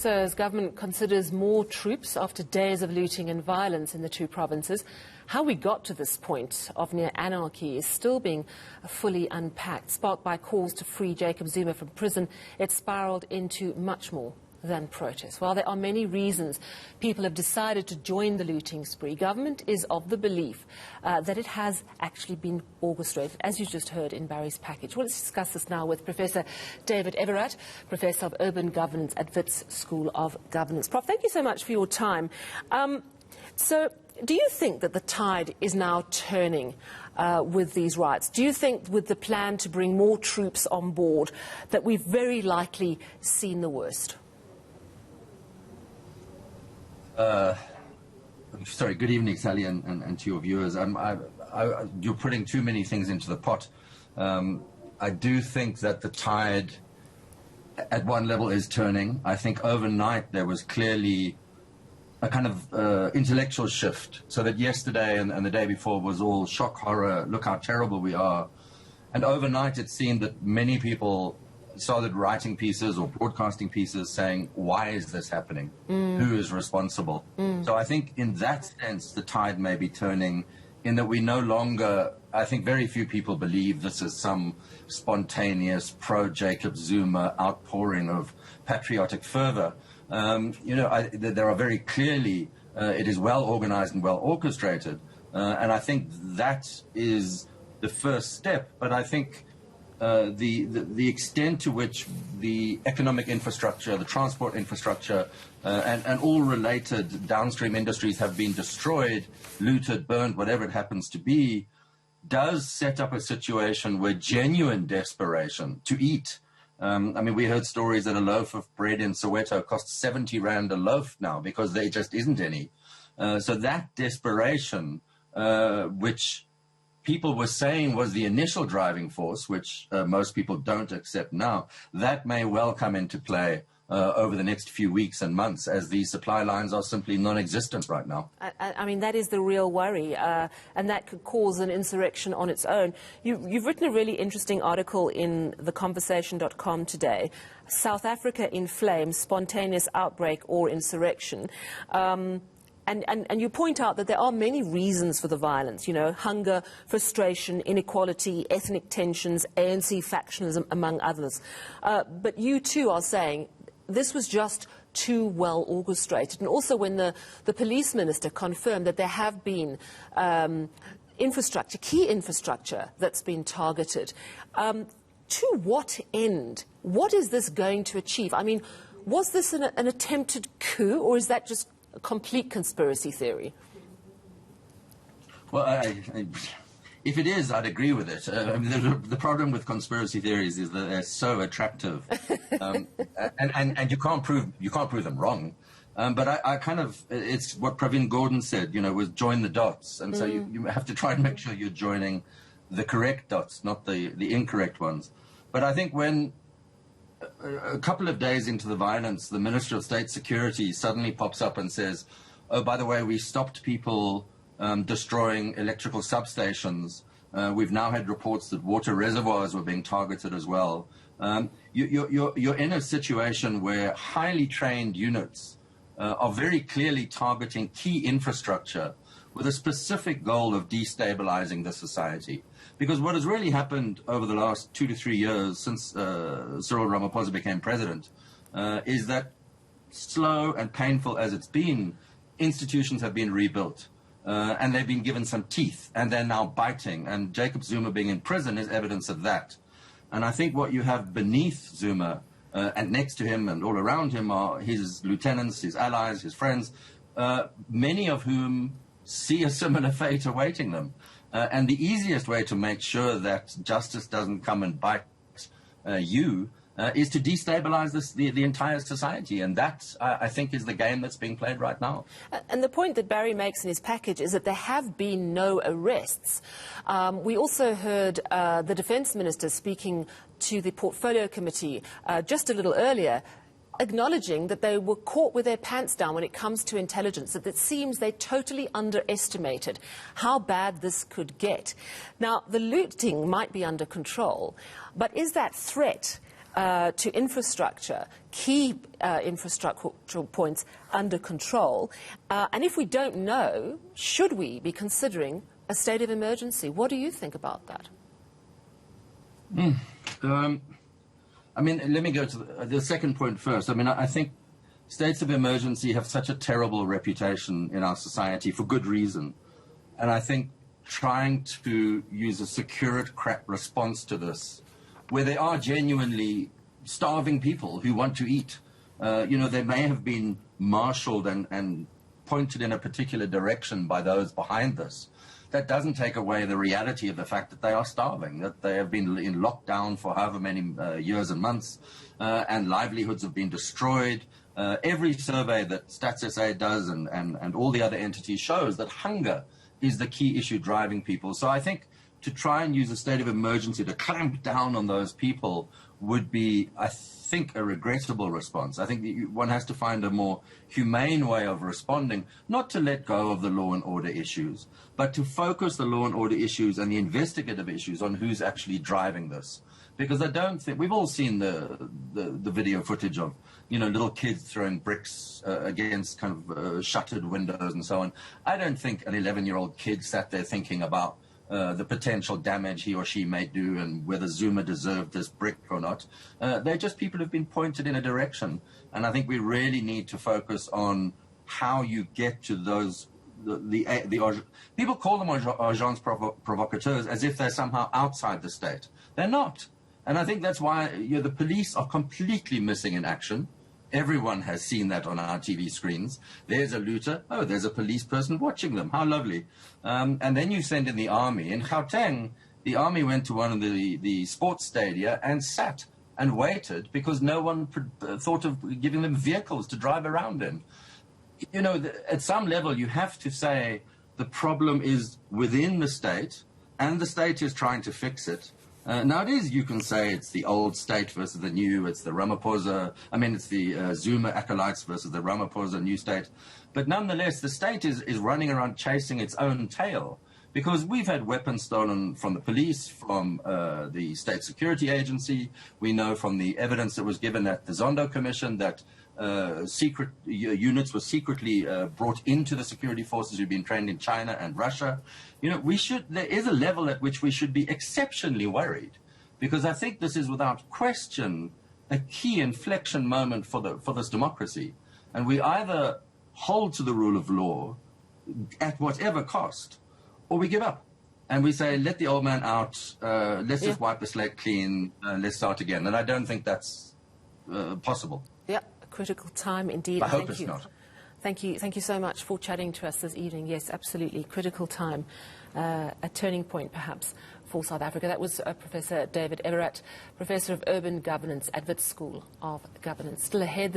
So as government considers more troops after days of looting and violence in the two provinces, how we got to this point of near anarchy is still being fully unpacked. Sparked by calls to free Jacob Zuma from prison, it spiraled into much more than protest. While there are many reasons people have decided to join the looting spree, government is of the belief that it has actually been orchestrated, as you just heard in Barry's package. Well, let's discuss this now with Professor David Everett, Professor of Urban Governance at Wits School of Governance. Prof, thank you so much for your time. So, do you think that the tide is now turning with these riots? Do you think with the plan to bring more troops on board that we've very likely seen the worst? Sorry, good evening, Sally, and to your viewers. You're putting too many things into the pot. I do think that the tide at one level is turning. I think overnight there was clearly a kind of intellectual shift, so that yesterday and the day before was all shock, horror, look how terrible we are. And overnight it seemed that many people started writing pieces or broadcasting pieces saying, why is this happening? Who is responsible? So I think in that sense, the tide may be turning in that we no longer, I think very few people believe this is some spontaneous pro-Jacob Zuma outpouring of patriotic fervor. There are very clearly, it is well organized and well orchestrated. And I think that is the first step. But I think the extent to which the economic infrastructure, the transport infrastructure, and all related downstream industries have been destroyed, looted, burned, whatever it happens to be, does set up a situation where genuine desperation to eat. I mean, we heard stories that a loaf of bread in Soweto costs 70 Rand a loaf now because there just isn't any. So that desperation, which people were saying was the initial driving force, which most people don't accept now, that may well come into play over the next few weeks and months as these supply lines are simply non-existent right now. I mean, that is the real worry, and that could cause an insurrection on its own. You've written a really interesting article in theconversation.com today, South Africa in Flames, Spontaneous Outbreak or Insurrection. And you point out that there are many reasons for the violence, hunger, frustration, inequality, ethnic tensions, ANC factionalism, among others. But you too are saying this was just too well orchestrated. And also when the police minister confirmed that there have been infrastructure, key infrastructure that's been targeted. To what end? What is this going to achieve? I mean, was this an attempted coup, or is that just a complete conspiracy theory? Well, if it is, I'd agree with it. I mean, the problem with conspiracy theories is that they're so attractive, and you can't prove them wrong. But I kind of, it's what Pravin Gordhan said, was join the dots, and so you have to try and make sure you're joining the correct dots, not the incorrect ones. But I think when a couple of days into the violence, the Minister of State Security suddenly pops up and says, oh, by the way, we stopped people destroying electrical substations. We've now had reports that water reservoirs were being targeted as well. You're in a situation where highly trained units are very clearly targeting key infrastructure with a specific goal of destabilizing the society. Because what has really happened over the last 2 to 3 years since Cyril Ramaphosa became president is that, slow and painful as it's been, institutions have been rebuilt. And they've been given some teeth, and they're now biting. And Jacob Zuma being in prison is evidence of that. And I think what you have beneath Zuma and next to him and all around him are his lieutenants, his allies, his friends, many of whom see a similar fate awaiting them. And the easiest way to make sure that justice doesn't come and bite you is to destabilize the entire society. And that, I think, is the game that's being played right now. And the point that Barry makes in his package is that there have been no arrests. We also heard the Defence Minister speaking to the Portfolio Committee just a little earlier, acknowledging that they were caught with their pants down when it comes to intelligence, that it seems they totally underestimated how bad this could get. Now, the looting might be under control, but is that threat to infrastructure, keep infrastructural points under control? And if we don't know, should we be considering a state of emergency? What do you think about that? I mean, let me go to the second point first. I mean, I think states of emergency have such a terrible reputation in our society for good reason. And I think trying to use a secured response to this, where there are genuinely starving people who want to eat, they may have been marshaled and pointed in a particular direction by those behind this. That doesn't take away the reality of the fact that they are starving, that they have been in lockdown for however many years and months, and livelihoods have been destroyed. Every survey that Stats SA does and all the other entities shows that hunger is the key issue driving people. So I think to try and use a state of emergency to clamp down on those people would be, I think, a regrettable response. I think one has to find a more humane way of responding, not to let go of the law and order issues, but to focus the law and order issues and the investigative issues on who's actually driving this. Because I don't think, we've all seen the video footage of, little kids throwing bricks against kind of shuttered windows and so on. I don't think an 11-year-old kid sat there thinking about the potential damage he or she may do and whether Zuma deserved this brick or not. They're just people who've been pointed in a direction. And I think we really need to focus on how you get to those, people call them agents provocateurs as if they're somehow outside the state. They're not. And I think that's why the police are completely missing in action. Everyone has seen that on our TV screens. There's a looter. Oh, there's a police person watching them. How lovely. And then you send in the army. In Gauteng, the army went to one of the sports stadia and sat and waited because no one thought of giving them vehicles to drive around in. At some level, you have to say the problem is within the state, and the state is trying to fix it. Nowadays, you can say it's the old state versus the new, it's the Ramaphosa, it's the Zuma acolytes versus the Ramaphosa new state. But nonetheless, the state is running around chasing its own tail because we've had weapons stolen from the police, from the State Security Agency. We know from the evidence that was given at the Zondo Commission that secret units were secretly brought into the security forces who've been trained in China and Russia. There is a level at which we should be exceptionally worried, because I think this is without question a key inflection moment for this democracy. And we either hold to the rule of law at whatever cost, or we give up. And we say, let the old man out, let's just wipe the slate clean, let's start again. And I don't think that's possible. Yeah. Critical time indeed. I hope it's not. Thank you so much for chatting to us this evening. Yes, absolutely. Critical time. A turning point, perhaps, for South Africa. That was Professor David Everett, Professor of Urban Governance at Wits School of Governance. Still ahead.